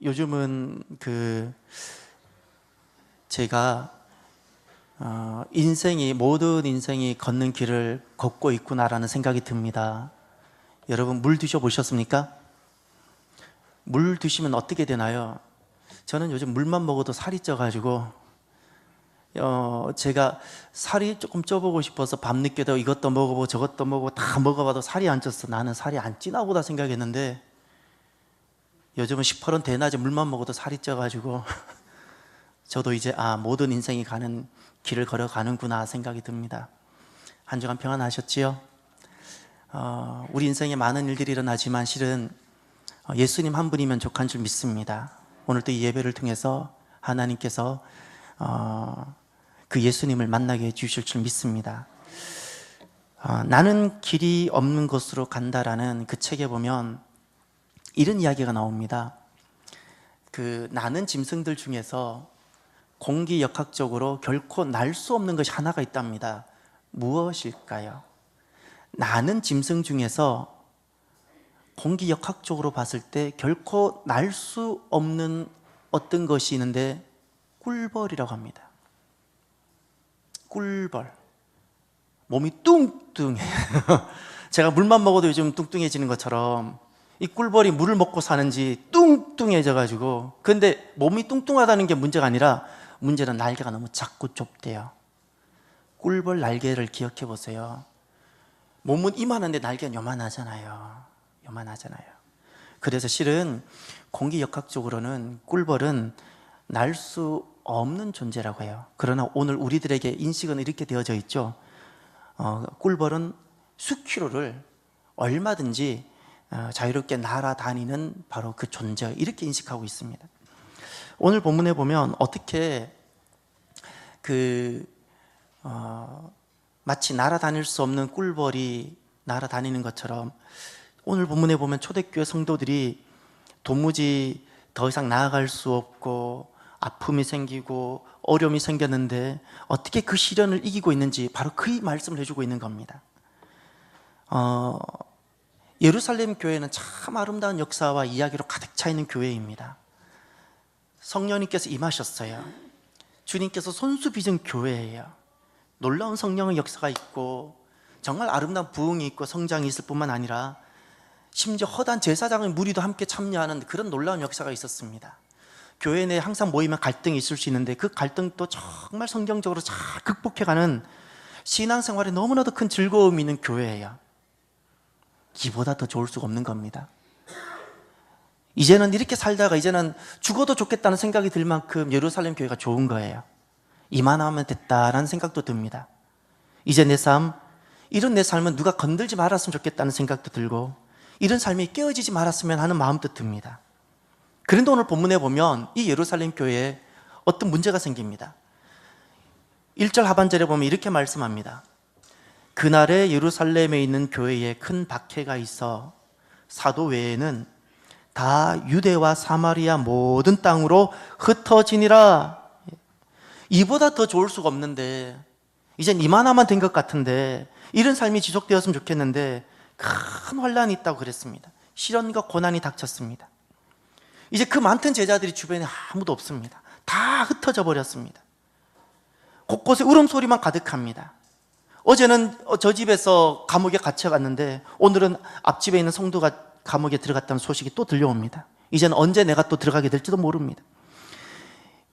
요즘은 제가 모든 인생이 걷는 길을 걷고 있구나라는 생각이 듭니다. 여러분, 물 드셔보셨습니까? 물 드시면 어떻게 되나요? 저는 요즘 물만 먹어도 살이 쪄가지고 제가 살이 조금 쪄보고 싶어서 밤늦게도 이것도 먹어보고 저것도 먹어보고 다 먹어봐도 살이 안 쪘어. 나는 살이 안 찌나 보다 생각했는데 요즘은 시퍼런 대낮에 물만 먹어도 살이 쪄가지고 저도 이제 모든 인생이 가는 길을 걸어가는구나 생각이 듭니다. 한 주간 평안하셨지요? 우리 인생에 많은 일들이 일어나지만 실은 예수님 한 분이면 족한 줄 믿습니다. 오늘 또 이 예배를 통해서 하나님께서 그 예수님을 만나게 해주실 줄 믿습니다. 나는 길이 없는 곳으로 간다라는 그 책에 보면 이런 이야기가 나옵니다. 나는 짐승들 중에서 공기역학적으로 결코 날 수 없는 것이 하나가 있답니다. 무엇일까요? 나는 짐승 중에서 공기역학적으로 봤을 때 결코 날 수 없는 어떤 것이 있는데 꿀벌이라고 합니다. 꿀벌. 몸이 뚱뚱해. 제가 물만 먹어도 요즘 뚱뚱해지는 것처럼 이 꿀벌이 물을 먹고 사는지 뚱뚱해져 가지고, 근데 몸이 뚱뚱하다는 게 문제가 아니라 문제는 날개가 너무 작고 좁대요. 꿀벌 날개를 기억해 보세요. 몸은 이만한데 날개는 요만하잖아요. 그래서 실은 공기역학적으로는 꿀벌은 날 수 없는 존재라고 해요. 그러나 오늘 우리들에게 인식은 이렇게 되어져 있죠. 꿀벌은 수킬로를 얼마든지 자유롭게 날아다니는 바로 그 존재, 이렇게 인식하고 있습니다. 오늘 본문에 보면 어떻게 마치 날아다닐 수 없는 꿀벌이 날아다니는 것처럼 오늘 본문에 보면 초대교회 성도들이 도무지 더 이상 나아갈 수 없고 아픔이 생기고 어려움이 생겼는데 어떻게 그 시련을 이기고 있는지 바로 그 말씀을 해주고 있는 겁니다. 예루살렘 교회는 참 아름다운 역사와 이야기로 가득 차 있는 교회입니다. 성령님께서 임하셨어요. 주님께서 손수 빚은 교회예요. 놀라운 성령의 역사가 있고 정말 아름다운 부흥이 있고 성장이 있을 뿐만 아니라 심지어 허다한 제사장의 무리도 함께 참여하는 그런 놀라운 역사가 있었습니다. 교회 내에 항상 모이면 갈등이 있을 수 있는데 그 갈등도 정말 성경적으로 잘 극복해가는 신앙생활에 너무나도 큰 즐거움이 있는 교회예요. 이보다 더 좋을 수가 없는 겁니다. 이제는 이렇게 살다가 이제는 죽어도 좋겠다는 생각이 들 만큼 예루살렘 교회가 좋은 거예요. 이만하면 됐다라는 생각도 듭니다. 이제 이런 내 삶은 누가 건들지 말았으면 좋겠다는 생각도 들고 이런 삶이 깨어지지 말았으면 하는 마음도 듭니다. 그런데 오늘 본문에 보면 이 예루살렘 교회에 어떤 문제가 생깁니다. 1절 하반절에 보면 이렇게 말씀합니다. 그날에 예루살렘에 있는 교회에 큰 박해가 있어 사도 외에는 다 유대와 사마리아 모든 땅으로 흩어지니라. 이보다 더 좋을 수가 없는데 이젠 이만하면 된 것 같은데 이런 삶이 지속되었으면 좋겠는데 큰 환란이 있다고 그랬습니다. 시련과 고난이 닥쳤습니다. 이제 그 많던 제자들이 주변에 아무도 없습니다. 다 흩어져 버렸습니다. 곳곳에 울음소리만 가득합니다. 어제는 저 집에서 감옥에 갇혀갔는데 오늘은 앞집에 있는 성도가 감옥에 들어갔다는 소식이 또 들려옵니다. 이제는 언제 내가 또 들어가게 될지도 모릅니다.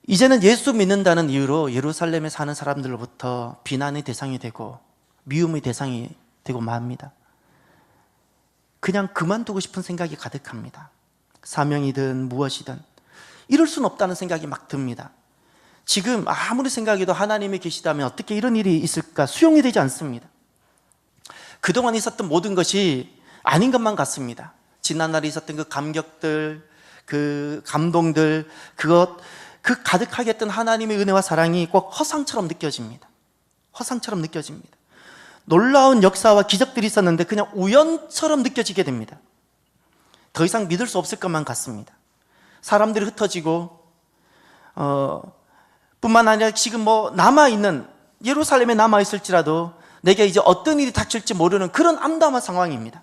이제는 예수 믿는다는 이유로 예루살렘에 사는 사람들로부터 비난의 대상이 되고 미움의 대상이 되고 맙니다. 그냥 그만두고 싶은 생각이 가득합니다. 사명이든 무엇이든 이럴 수는 없다는 생각이 막 듭니다. 지금 아무리 생각해도 하나님이 계시다면 어떻게 이런 일이 있을까 수용이 되지 않습니다. 그동안 있었던 모든 것이 아닌 것만 같습니다. 지난날에 있었던 그 감격들, 그 감동들, 그 가득하게 했던 하나님의 은혜와 사랑이 꼭 허상처럼 느껴집니다. 놀라운 역사와 기적들이 있었는데 그냥 우연처럼 느껴지게 됩니다. 더 이상 믿을 수 없을 것만 같습니다. 사람들이 흩어지고 뿐만 아니라 지금 남아있는 예루살렘에 남아있을지라도 내게 이제 어떤 일이 닥칠지 모르는 그런 암담한 상황입니다.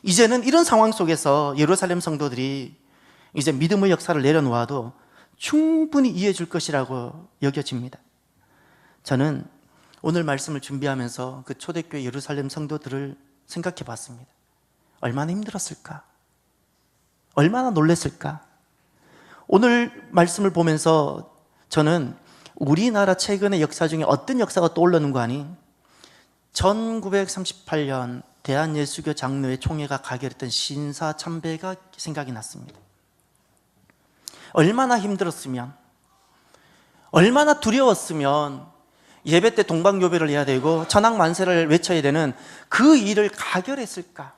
이제는 이런 상황 속에서 예루살렘 성도들이 이제 믿음의 역사를 내려놓아도 충분히 이해해 줄 것이라고 여겨집니다. 저는 오늘 말씀을 준비하면서 그 초대교회 예루살렘 성도들을 생각해 봤습니다. 얼마나 힘들었을까? 얼마나 놀랬을까? 오늘 말씀을 보면서 저는 우리나라 최근의 역사 중에 어떤 역사가 떠오르는 거 아닌 1938년 대한예수교 장로회 총회가 가결했던 신사참배가 생각이 났습니다. 얼마나 힘들었으면, 얼마나 두려웠으면 예배 때 동방요배를 해야 되고 천황만세를 외쳐야 되는 그 일을 가결했을까?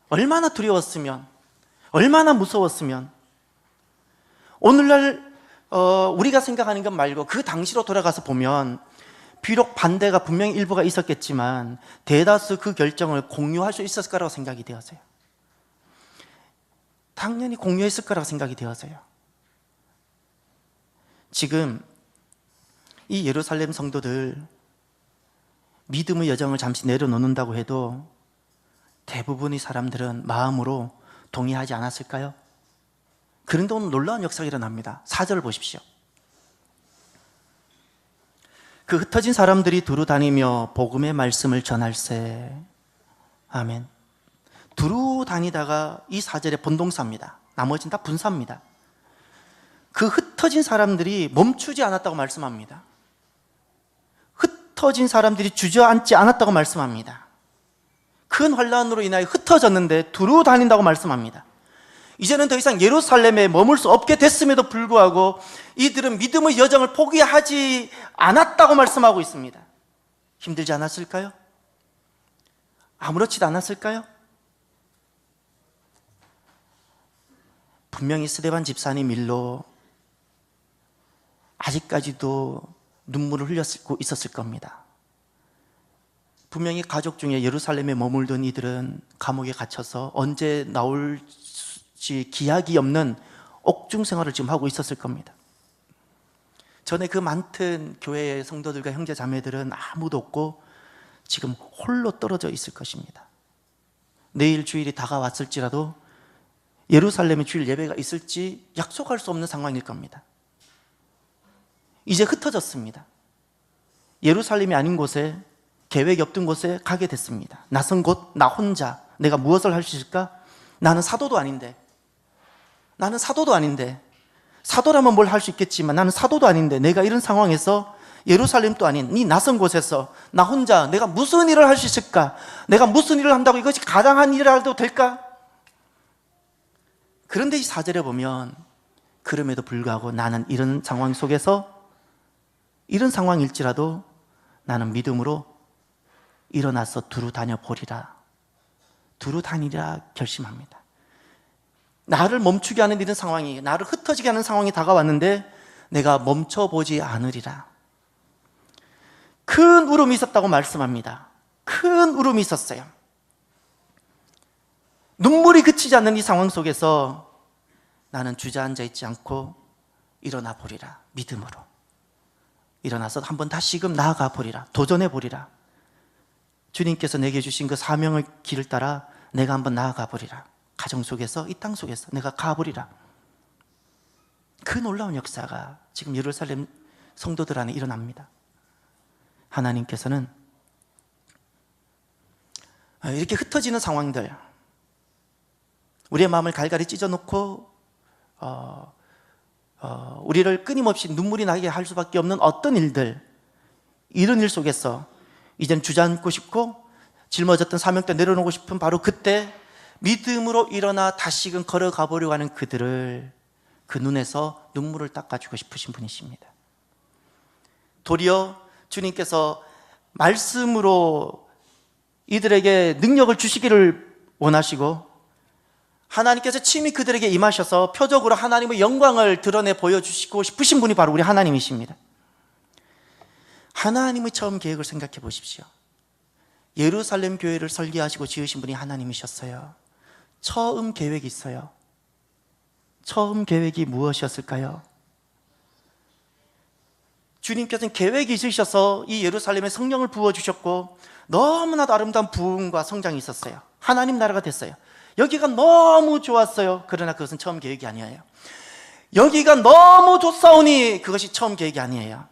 얼마나 두려웠으면, 얼마나 무서웠으면. 오늘날 우리가 생각하는 것 말고 그 당시로 돌아가서 보면 비록 반대가 분명히 일부가 있었겠지만 대다수 그 결정을 공유할 수 있었을 거라고 생각이 되어서요. 당연히 공유했을 거라고 생각이 되어서요. 지금 이 예루살렘 성도들 믿음의 여정을 잠시 내려놓는다고 해도 대부분의 사람들은 마음으로 동의하지 않았을까요? 그런데 오늘 놀라운 역사가 일어납니다. 4절을 보십시오. 그 흩어진 사람들이 두루 다니며 복음의 말씀을 전할세. 아멘. 두루 다니다가 이 4절의 본동사입니다. 나머지는 다 분사입니다. 그 흩어진 사람들이 멈추지 않았다고 말씀합니다. 흩어진 사람들이 주저앉지 않았다고 말씀합니다. 큰 환란으로 인하여 흩어졌는데 두루 다닌다고 말씀합니다. 이제는 더 이상 예루살렘에 머물 수 없게 됐음에도 불구하고 이들은 믿음의 여정을 포기하지 않았다고 말씀하고 있습니다. 힘들지 않았을까요? 아무렇지도 않았을까요? 분명히 스데반 집사님 일로 아직까지도 눈물을 흘렸고 있었을 겁니다. 분명히 가족 중에 예루살렘에 머물던 이들은 감옥에 갇혀서 언제 나올지 기약이 없는 옥중 생활을 지금 하고 있었을 겁니다. 전에 그 많던 교회의 성도들과 형제 자매들은 아무도 없고 지금 홀로 떨어져 있을 것입니다. 내일 주일이 다가왔을지라도 예루살렘에 주일 예배가 있을지 약속할 수 없는 상황일 겁니다. 이제 흩어졌습니다. 예루살렘이 아닌 곳에, 계획이 없던 곳에 가게 됐습니다. 낯선 곳, 나 혼자 내가 무엇을 할 수 있을까? 나는 사도도 아닌데, 사도라면 뭘 할 수 있겠지만 나는 사도도 아닌데 내가 이런 상황에서 예루살렘도 아닌 이 낯선 곳에서 나 혼자 내가 무슨 일을 할 수 있을까? 내가 무슨 일을 한다고 이것이 가당한 일이라도 될까? 그런데 이 4절에 보면 그럼에도 불구하고 나는 이런 상황 속에서, 이런 상황일지라도 나는 믿음으로 일어나서 두루 다녀보리라, 두루 다니리라 결심합니다. 나를 멈추게 하는 이런 상황이, 나를 흩어지게 하는 상황이 다가왔는데 내가 멈춰보지 않으리라. 큰 울음이 있었다고 말씀합니다. 큰 울음이 있었어요. 눈물이 그치지 않는 이 상황 속에서 나는 주저앉아 있지 않고 일어나 보리라. 믿음으로 일어나서 한번 다시금 나아가 보리라. 도전해 보리라. 주님께서 내게 주신 그 사명의 길을 따라 내가 한번 나아가 보리라. 가정 속에서, 이 땅 속에서 내가 가보리라. 그 놀라운 역사가 지금 예루살렘 성도들 안에 일어납니다. 하나님께서는 이렇게 흩어지는 상황들, 우리의 마음을 갈갈이 찢어놓고 우리를 끊임없이 눈물이 나게 할 수밖에 없는 어떤 일들, 이런 일 속에서 이제는 주저앉고 싶고 짊어졌던 사명대 내려놓고 싶은 바로 그때 믿음으로 일어나 다시금 걸어가 보려고 하는 그들을, 그 눈에서 눈물을 닦아주고 싶으신 분이십니다. 도리어 주님께서 말씀으로 이들에게 능력을 주시기를 원하시고 하나님께서 친히 그들에게 임하셔서 표적으로 하나님의 영광을 드러내 보여주시고 싶으신 분이 바로 우리 하나님이십니다. 하나님의 처음 계획을 생각해 보십시오. 예루살렘 교회를 설계하시고 지으신 분이 하나님이셨어요. 처음 계획이 있어요. 처음 계획이 무엇이었을까요? 주님께서는 계획이 있으셔서 이 예루살렘에 성령을 부어주셨고 너무나도 아름다운 부흥과 성장이 있었어요. 하나님 나라가 됐어요. 여기가 너무 좋았어요. 그러나 그것은 처음 계획이 아니에요. 여기가 너무 좋사오니 그것이 처음 계획이 아니에요.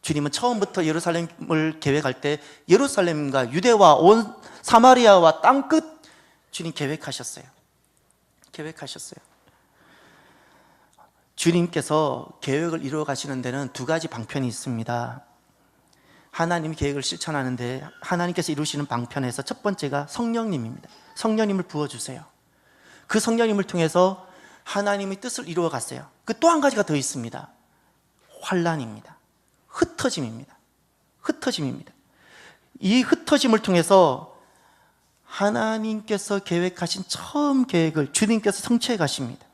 주님은 처음부터 예루살렘을 계획할 때 예루살렘과 유대와 온 사마리아와 땅끝 주님 계획하셨어요. 주님께서 계획을 이루어 가시는 데는 두 가지 방편이 있습니다. 하나님이 계획을 실천하는데 하나님께서 이루시는 방편에서 첫 번째가 성령님입니다. 성령님을 부어주세요. 그 성령님을 통해서 하나님의 뜻을 이루어 갔어요. 그 또 한 가지가 더 있습니다. 환난입니다. 흩어짐입니다. 이 흩어짐을 통해서 하나님께서 계획하신 처음 계획을 주님께서 성취해 가십니다.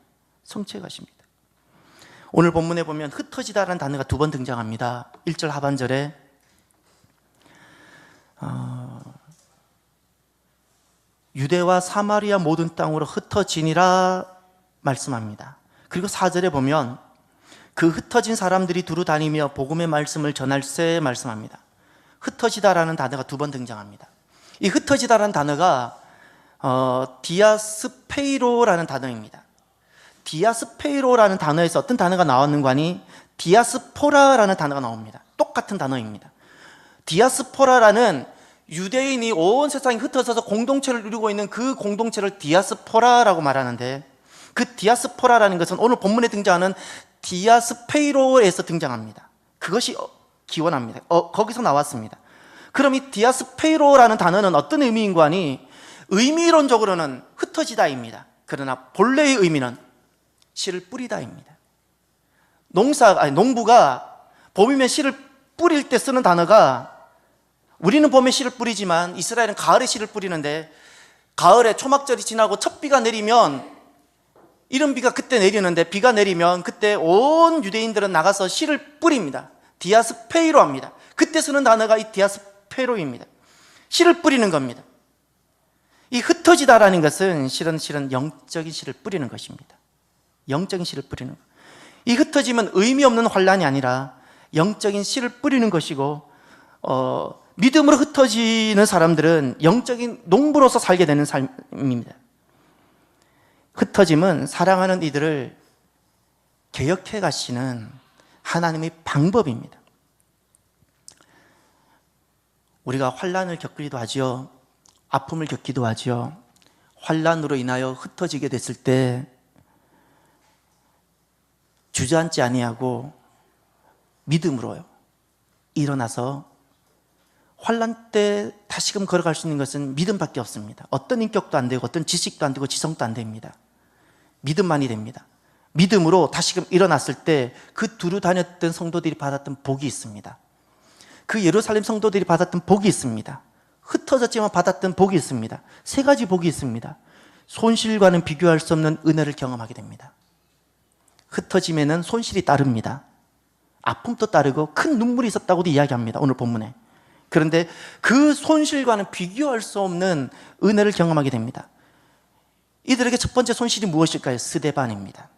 오늘 본문에 보면 흩어지다라는 단어가 두 번 등장합니다. 1절 하반절에 유대와 사마리아 모든 땅으로 흩어지니라 말씀합니다. 그리고 4절에 보면 그 흩어진 사람들이 두루 다니며 복음의 말씀을 전할세 말씀합니다. 흩어지다라는 단어가 두 번 등장합니다. 이 흩어지다라는 단어가 디아스페이로라는 단어입니다. 디아스페이로라는 단어에서 어떤 단어가 나왔는가 하니 디아스포라라는 단어가 나옵니다. 똑같은 단어입니다. 디아스포라라는 유대인이 온 세상에 흩어져서 공동체를 이루고 있는 그 공동체를 디아스포라라고 말하는데, 그 디아스포라라는 것은 오늘 본문에 등장하는 디아스페이로에서 등장합니다. 그것이 기원합니다. 거기서 나왔습니다. 그럼 이 디아스페이로라는 단어는 어떤 의미인가 하니 의미론적으로는 흩어지다입니다. 그러나 본래의 의미는 씨를 뿌리다입니다. 농부가 봄이면 씨를 뿌릴 때 쓰는 단어가, 우리는 봄에 씨를 뿌리지만 이스라엘은 가을에 씨를 뿌리는데, 가을에 초막절이 지나고 첫 비가 내리면, 이른 비가 그때 내리는데 비가 내리면 그때 온 유대인들은 나가서 씨를 뿌립니다. 디아스페이로 합니다. 그때 쓰는 단어가 이 디아스페로입니다. 씨를 뿌리는 겁니다. 이 흩어지다라는 것은 실은 영적인 씨를 뿌리는 것입니다. 영적인 씨를 뿌리는 것. 이 흩어짐은 의미 없는 환란이 아니라 영적인 씨를 뿌리는 것이고, 믿음으로 흩어지는 사람들은 영적인 농부로서 살게 되는 삶입니다. 흩어짐은 사랑하는 이들을 개혁해 가시는 하나님의 방법입니다. 우리가 환란을 겪기도 하지요. 아픔을 겪기도 하지요. 환란으로 인하여 흩어지게 됐을 때 주저앉지 아니하고 믿음으로요 일어나서 환란 때 다시금 걸어갈 수 있는 것은 믿음밖에 없습니다. 어떤 인격도 안 되고 어떤 지식도 안 되고 지성도 안 됩니다. 믿음만이 됩니다. 믿음으로 다시금 일어났을 때 그 두루 다녔던 성도들이 받았던 복이 있습니다. 그 예루살렘 성도들이 받았던 복이 있습니다. 흩어졌지만 받았던 복이 있습니다. 세 가지 복이 있습니다. 손실과는 비교할 수 없는 은혜를 경험하게 됩니다. 흩어짐에는 손실이 따릅니다. 아픔도 따르고 큰 눈물이 있었다고도 이야기합니다. 오늘 본문에. 그런데 그 손실과는 비교할 수 없는 은혜를 경험하게 됩니다. 이들에게 첫 번째 손실이 무엇일까요? 스데반입니다.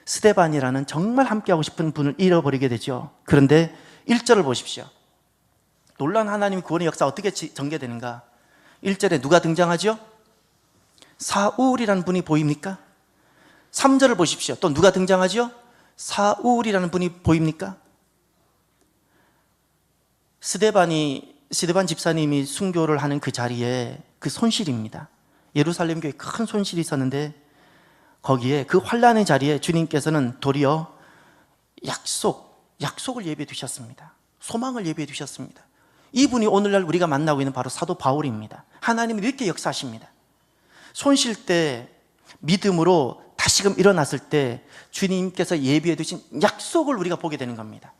스데반이라는 정말 함께하고 싶은 분을 잃어버리게 되죠. 그런데 1절을 보십시오. 놀라운 하나님의 구원의 역사 어떻게 전개되는가? 1절에 누가 등장하죠? 사울이라는 분이 보입니까? 3절을 보십시오. 또 누가 등장하죠? 사울이라는 분이 보입니까? 스데반 집사님이 순교를 하는 그 자리에 그 손실입니다. 예루살렘 교회에 큰 손실이 있었는데 거기에 그 환란의 자리에 주님께서는 도리어 약속을 예비해 두셨습니다. 소망을 예비해 두셨습니다. 이분이 오늘날 우리가 만나고 있는 바로 사도 바울입니다. 하나님은 이렇게 역사하십니다. 손실 때 믿음으로 다시금 일어났을 때 주님께서 예비해 두신 약속을 우리가 보게 되는 겁니다.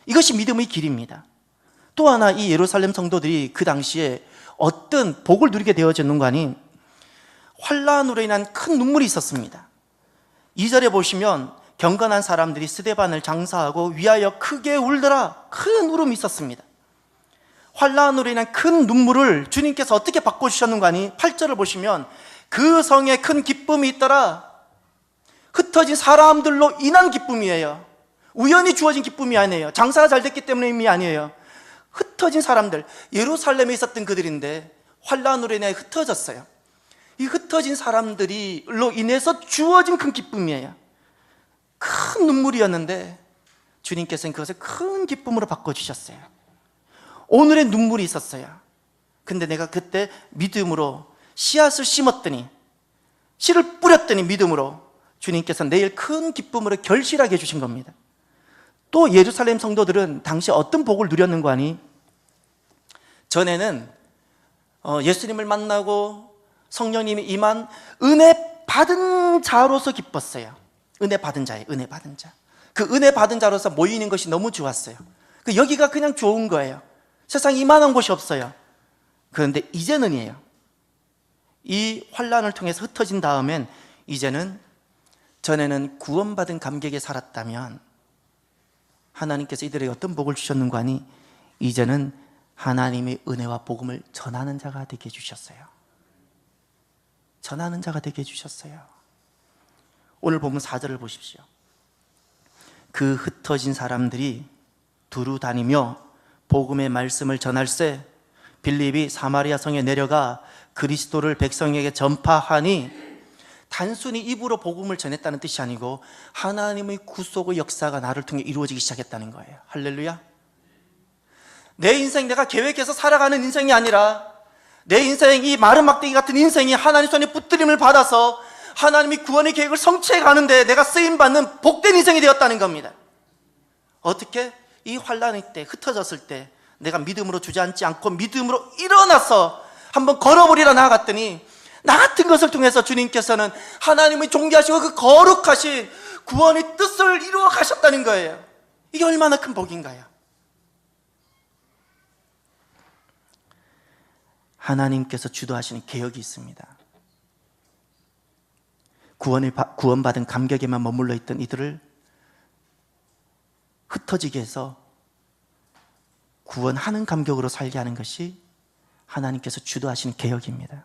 이것이 믿음의 길입니다. 또 하나 이 예루살렘 성도들이 그 당시에 어떤 복을 누리게 되어졌는가 하니 환란으로 인한 큰 눈물이 있었습니다. 2절에 보시면 경건한 사람들이 스데반을 장사하고 위하여 크게 울더라. 큰 울음이 있었습니다. 환란으로 인한 큰 눈물을 주님께서 어떻게 바꿔주셨는가 하니 8절을 보시면 그 성에 큰 기쁨이 있더라. 흩어진 사람들로 인한 기쁨이에요. 우연히 주어진 기쁨이 아니에요. 장사가 잘 됐기 때문의 아니에요. 흩어진 사람들, 예루살렘에 있었던 그들인데 환란으로 인해 흩어졌어요. 이 흩어진 사람들이로 인해서 주어진 큰 기쁨이에요. 큰 눈물이었는데 주님께서는 그것을 큰 기쁨으로 바꿔주셨어요. 오늘의 눈물이 있었어요. 근데 내가 그때 믿음으로 씨앗을 심었더니, 씨를 뿌렸더니 믿음으로 주님께서 내일 큰 기쁨으로 결실하게 해주신 겁니다. 또 예루살렘 성도들은 당시 어떤 복을 누렸는가 하니, 전에는 예수님을 만나고 성령님이 임한 은혜 받은 자로서 기뻤어요. 은혜 받은 자예요. 은혜 받은 자. 그 은혜 받은 자로서 모이는 것이 너무 좋았어요. 여기가 그냥 좋은 거예요. 세상에 이만한 곳이 없어요. 그런데 이제는이에요. 이 환란을 통해서 흩어진 다음엔 이제는, 전에는 구원받은 감격에 살았다면 하나님께서 이들에게 어떤 복을 주셨는가 하니, 이제는 하나님의 은혜와 복음을 전하는 자가 되게 해주셨어요. 전하는 자가 되게 해주셨어요. 오늘 보면 4절을 보십시오. 그 흩어진 사람들이 두루 다니며 복음의 말씀을 전할세 빌립이 사마리아 성에 내려가 그리스도를 백성에게 전파하니, 단순히 입으로 복음을 전했다는 뜻이 아니고 하나님의 구속의 역사가 나를 통해 이루어지기 시작했다는 거예요. 할렐루야. 내 인생 내가 계획해서 살아가는 인생이 아니라, 내 인생 이 마른 막대기 같은 인생이 하나님 손에 붙들림을 받아서 하나님이 구원의 계획을 성취해 가는데 내가 쓰임받는 복된 인생이 되었다는 겁니다. 어떻게? 이 환란의 때, 흩어졌을 때 내가 믿음으로 주저앉지 않고 믿음으로 일어나서 한번 걸어버리러 나아갔더니, 나 같은 것을 통해서 주님께서는 하나님의 존귀하시고 그 거룩하신 구원의 뜻을 이루어 가셨다는 거예요. 이게 얼마나 큰 복인가요? 하나님께서 주도하시는 계획이 있습니다. 구원받은 감격에만 머물러 있던 이들을 흩어지게 해서 구원하는 감격으로 살게 하는 것이 하나님께서 주도하시는 계획입니다.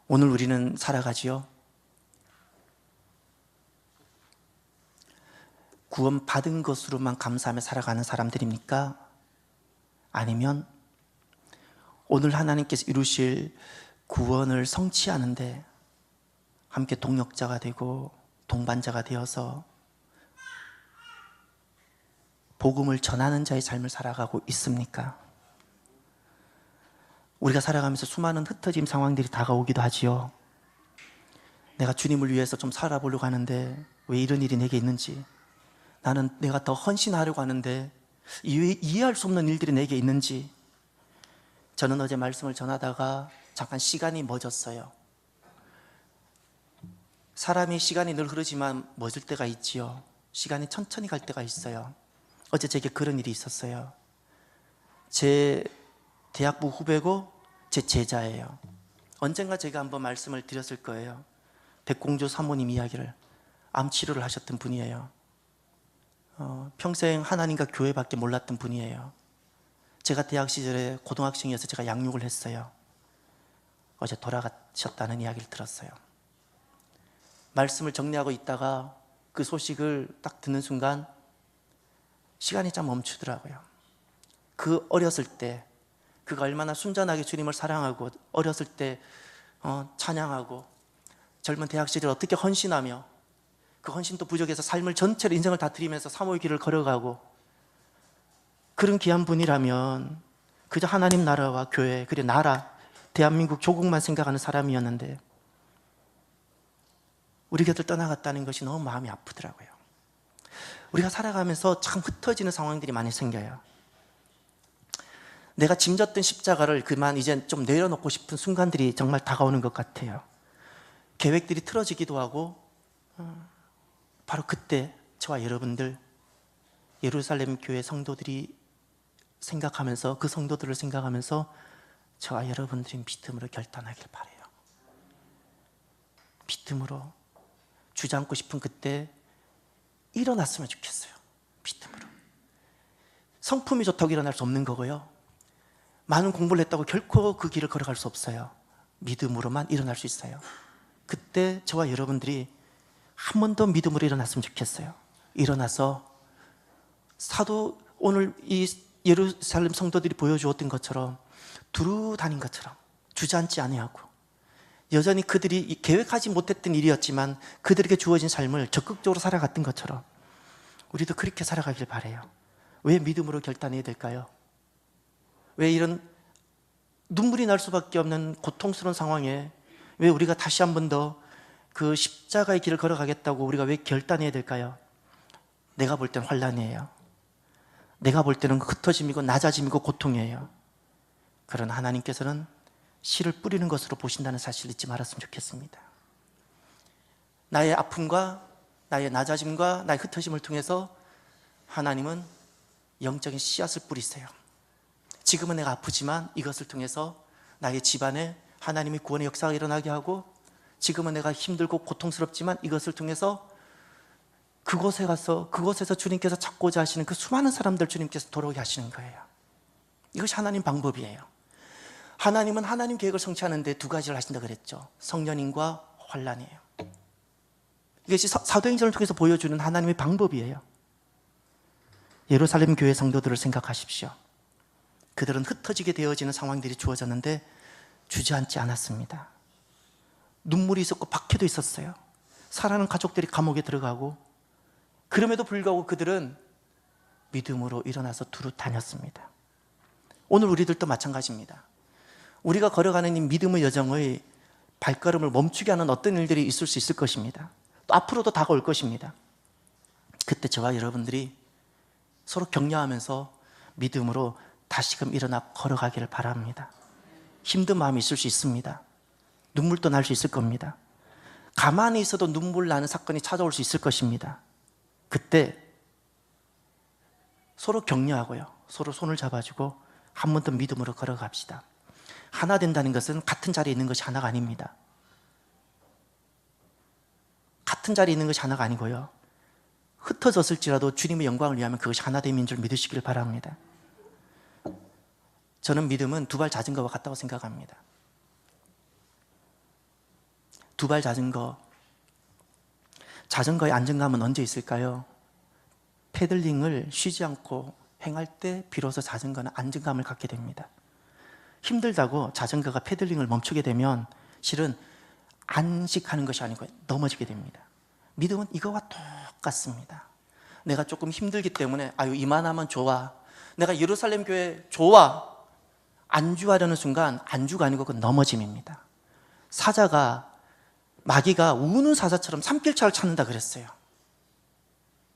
오늘 우리는 살아가지요, 구원받은 것으로만 감사하며 살아가는 사람들입니까? 아니면 오늘 하나님께서 이루실 구원을 성취하는데 함께 동역자가 되고 동반자가 되어서 복음을 전하는 자의 삶을 살아가고 있습니까? 우리가 살아가면서 수많은 흩어짐 상황들이 다가오기도 하지요. 내가 주님을 위해서 좀 살아보려고 하는데 왜 이런 일이 내게 있는지, 나는 내가 더 헌신하려고 하는데 이해할 수 없는 일들이 내게 있는지. 저는 어제 말씀을 전하다가 잠깐 시간이 멎었어요. 사람이 시간이 늘 흐르지만 멎을 때가 있지요. 시간이 천천히 갈 때가 있어요. 어제 제게 그런 일이 있었어요. 제 대학부 후배고 제 제자예요. 언젠가 제가 한번 말씀을 드렸을 거예요. 백공주 사모님 이야기를. 암치료를 하셨던 분이에요. 평생 하나님과 교회밖에 몰랐던 분이에요. 제가 대학 시절에 고등학생이어서 제가 양육을 했어요. 어제 돌아가셨다는 이야기를 들었어요. 말씀을 정리하고 있다가 그 소식을 딱 듣는 순간 시간이 참 멈추더라고요. 그 어렸을 때 그가 얼마나 순전하게 주님을 사랑하고 어렸을 때 찬양하고 젊은 대학 시절 어떻게 헌신하며 그 헌신도 부족해서 삶을 전체를, 인생을 다 드리면서 사모의 길을 걸어가고, 그런 귀한 분이라면 그저 하나님 나라와 교회, 그리고 나라, 대한민국 조국만 생각하는 사람이었는데 우리 곁을 떠나갔다는 것이 너무 마음이 아프더라고요. 우리가 살아가면서 참 흩어지는 상황들이 많이 생겨요. 내가 짐졌던 십자가를 그만 이제 좀 내려놓고 싶은 순간들이 정말 다가오는 것 같아요. 계획들이 틀어지기도 하고, 바로 그때 저와 여러분들, 예루살렘 교회 성도들이 생각하면서, 그 성도들을 생각하면서 저와 여러분들이 믿음으로 결단하길 바라요. 믿음으로 주저앉고 싶은 그때 일어났으면 좋겠어요. 믿음으로. 성품이 좋다고 일어날 수 없는 거고요, 많은 공부를 했다고 결코 그 길을 걸어갈 수 없어요. 믿음으로만 일어날 수 있어요. 그때 저와 여러분들이 한 번 더 믿음으로 일어났으면 좋겠어요. 일어나서 사도, 오늘 이 예루살렘 성도들이 보여주었던 것처럼 두루 다닌 것처럼 주저앉지 아니하고 여전히 그들이 계획하지 못했던 일이었지만 그들에게 주어진 삶을 적극적으로 살아갔던 것처럼 우리도 그렇게 살아가길 바라요. 왜 믿음으로 결단해야 될까요? 왜 이런 눈물이 날 수밖에 없는 고통스러운 상황에 왜 우리가 다시 한 번 더 그 십자가의 길을 걸어가겠다고 우리가 왜 결단해야 될까요? 내가 볼 때는 환난이에요. 내가 볼 때는 흩어짐이고 낮아짐이고 고통이에요. 그러나 하나님께서는 씨를 뿌리는 것으로 보신다는 사실을 잊지 말았으면 좋겠습니다. 나의 아픔과 나의 낮아짐과 나의 흩어짐을 통해서 하나님은 영적인 씨앗을 뿌리세요. 지금은 내가 아프지만 이것을 통해서 나의 집안에 하나님의 구원의 역사가 일어나게 하고, 지금은 내가 힘들고 고통스럽지만 이것을 통해서 그곳에 가서 그곳에서 주님께서 찾고자 하시는 그 수많은 사람들 주님께서 돌아오게 하시는 거예요. 이것이 하나님 방법이에요. 하나님은 하나님 계획을 성취하는데 두 가지를 하신다 그랬죠. 성령님과 환난이에요. 이것이 사도행전을 통해서 보여주는 하나님의 방법이에요. 예루살렘 교회 성도들을 생각하십시오. 그들은 흩어지게 되어지는 상황들이 주어졌는데 주저앉지 않았습니다. 눈물이 있었고 박해도 있었어요. 사랑하는 가족들이 감옥에 들어가고, 그럼에도 불구하고 그들은 믿음으로 일어나서 두루 다녔습니다. 오늘 우리들도 마찬가지입니다. 우리가 걸어가는 이 믿음의 여정의 발걸음을 멈추게 하는 어떤 일들이 있을 수 있을 것입니다. 또 앞으로도 다가올 것입니다. 그때 저와 여러분들이 서로 격려하면서 믿음으로 다시금 일어나 걸어가기를 바랍니다. 힘든 마음이 있을 수 있습니다. 눈물도 날 수 있을 겁니다. 가만히 있어도 눈물 나는 사건이 찾아올 수 있을 것입니다. 그때 서로 격려하고요, 서로 손을 잡아주고 한 번 더 믿음으로 걸어갑시다. 하나 된다는 것은 같은 자리에 있는 것이 하나가 아닙니다. 같은 자리에 있는 것이 하나가 아니고요, 흩어졌을지라도 주님의 영광을 위하면 그것이 하나됨인 줄 믿으시기를 바랍니다. 저는 믿음은 두발 자전거와 같다고 생각합니다. 두발 자전거, 자전거의 안정감은 언제 있을까요? 페들링을 쉬지 않고 행할 때 비로소 자전거는 안정감을 갖게 됩니다. 힘들다고 자전거가 페들링을 멈추게 되면 실은 안식하는 것이 아니고 넘어지게 됩니다. 믿음은 이거와 똑같습니다. 내가 조금 힘들기 때문에 아유 이만하면 좋아, 내가 예루살렘 교회 좋아, 안주하려는 순간 안주가 아니고 그건 넘어짐입니다. 마귀가 우는 사자처럼 삼킬자를 찾는다 그랬어요.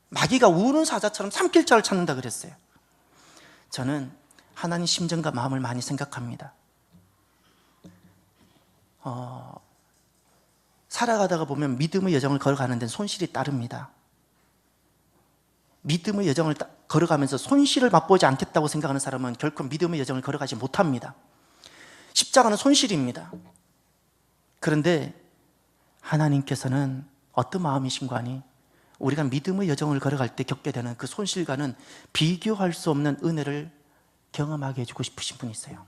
마귀가 우는 사자처럼 삼킬자를 찾는다 그랬어요. 저는 하나님 심정과 마음을 많이 생각합니다. 살아가다가 보면 믿음의 여정을 걸어가는 데는 손실이 따릅니다. 믿음의 여정을 걸어가면서 손실을 맛보지 않겠다고 생각하는 사람은 결코 믿음의 여정을 걸어가지 못합니다. 십자가는 손실입니다. 그런데 하나님께서는 어떤 마음이신가 하니 우리가 믿음의 여정을 걸어갈 때 겪게 되는 그 손실과는 비교할 수 없는 은혜를 경험하게 해주고 싶으신 분이 있어요.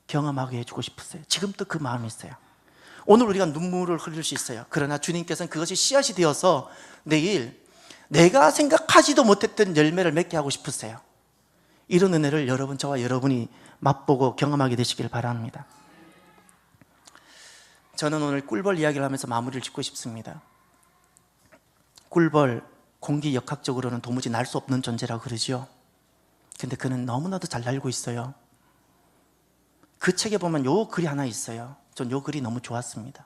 경험하게 해주고 싶으세요. 지금도 그 마음이 있어요. 오늘 우리가 눈물을 흘릴 수 있어요. 그러나 주님께서는 그것이 씨앗이 되어서 내일 내가 생각하지도 못했던 열매를 맺게 하고 싶으세요. 이런 은혜를 여러분, 저와 여러분이 맛보고 경험하게 되시길 바랍니다. 저는 오늘 꿀벌 이야기를 하면서 마무리를 짓고 싶습니다. 꿀벌, 공기 역학적으로는 도무지 날 수 없는 존재라고 그러죠. 근데 그는 너무나도 잘 날고 있어요. 그 책에 보면 요 글이 하나 있어요. 전 요 글이 너무 좋았습니다.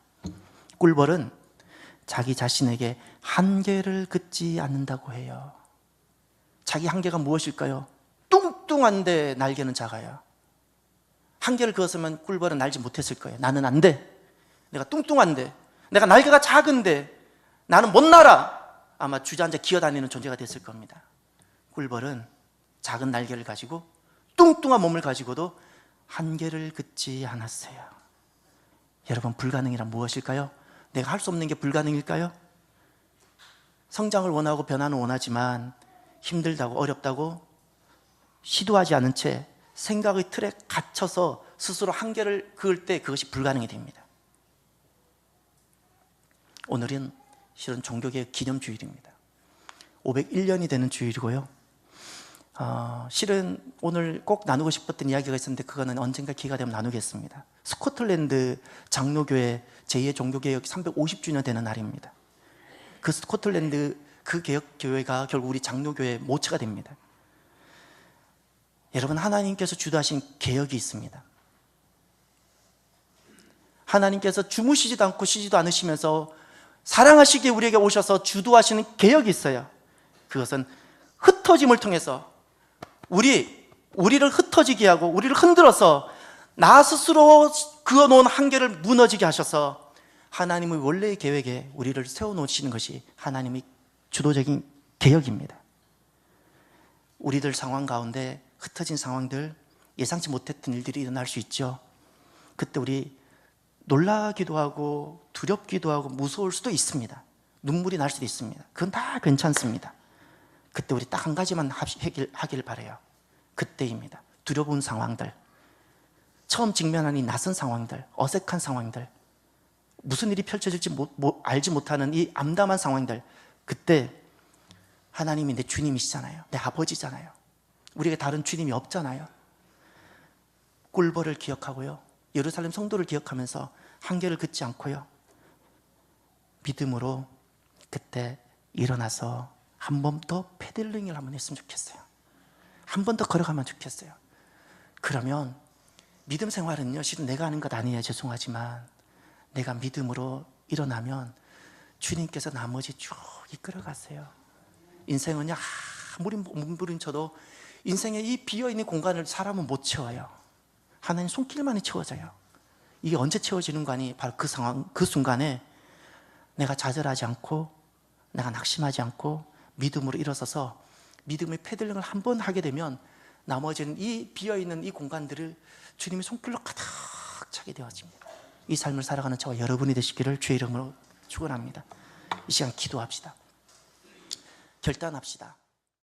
꿀벌은 자기 자신에게 한계를 긋지 않는다고 해요. 자기 한계가 무엇일까요? 뚱뚱한데 날개는 작아요. 한계를 그었으면 꿀벌은 날지 못했을 거예요. 나는 안 돼. 내가 뚱뚱한데, 내가 날개가 작은데 나는 못 날아. 아마 주저앉아 기어다니는 존재가 됐을 겁니다. 꿀벌은 작은 날개를 가지고 뚱뚱한 몸을 가지고도 한계를 긋지 않았어요. 여러분, 불가능이란 무엇일까요? 내가 할 수 없는 게 불가능일까요? 성장을 원하고 변화는 원하지만 힘들다고 어렵다고 시도하지 않은 채 생각의 틀에 갇혀서 스스로 한계를 그을 때 그것이 불가능이 됩니다. 오늘은 실은 종교개혁 기념주일입니다. 501년이 되는 주일이고요. 실은 오늘 꼭 나누고 싶었던 이야기가 있었는데 그거는 언젠가 기회가 되면 나누겠습니다. 스코틀랜드 장로교회 제2의 종교개혁 350주년 되는 날입니다. 그 스코틀랜드 그 개혁교회가 결국 우리 장로교회의 모처가 됩니다. 여러분, 하나님께서 주도하신 개혁이 있습니다. 하나님께서 주무시지도 않고 쉬지도 않으시면서 사랑하시기에 우리에게 오셔서 주도하시는 개혁이 있어요. 그것은 흩어짐을 통해서 우리를 흩어지게 하고 우리를 흔들어서 나 스스로 그어놓은 한계를 무너지게 하셔서 하나님의 원래의 계획에 우리를 세워놓으시는 것이 하나님의 주도적인 개혁입니다. 우리들 상황 가운데 흩어진 상황들, 예상치 못했던 일들이 일어날 수 있죠. 그때 우리 놀라기도 하고 두렵기도 하고 무서울 수도 있습니다. 눈물이 날 수도 있습니다. 그건 다 괜찮습니다. 그때 우리 딱 한 가지만 하길 바라요. 그때입니다. 두려운 상황들, 처음 직면하는 이 낯선 상황들, 어색한 상황들, 무슨 일이 펼쳐질지 알지 못하는 이 암담한 상황들, 그때 하나님이 내 주님이시잖아요. 내 아버지잖아요. 우리에게 다른 주님이 없잖아요. 꿀벌을 기억하고요, 예루살렘 성도를 기억하면서 한계를 긋지 않고요, 믿음으로 그때 일어나서 한 번 더 패들링을 한번 했으면 좋겠어요. 한 번 더 걸어가면 좋겠어요. 그러면 믿음 생활은요, 실은 내가 하는 것 아니에요. 죄송하지만 내가 믿음으로 일어나면 주님께서 나머지 쭉 이끌어 가세요. 인생은요, 아무리 몸부림쳐도 인생의 이 비어있는 공간을 사람은 못 채워요. 하나님 손길만이 채워져요. 이게 언제 채워지는 거 아니? 바로 그 상황, 그 순간에 내가 좌절하지 않고, 내가 낙심하지 않고 믿음으로 일어서서 믿음의 패들링을 한 번 하게 되면 나머지는 이 비어있는 이 공간들을 주님의 손길로 가득 차게 되어집니다. 이 삶을 살아가는 저와 여러분이 되시기를 주의 이름으로 축원합니다. 이 시간 기도합시다. 결단합시다.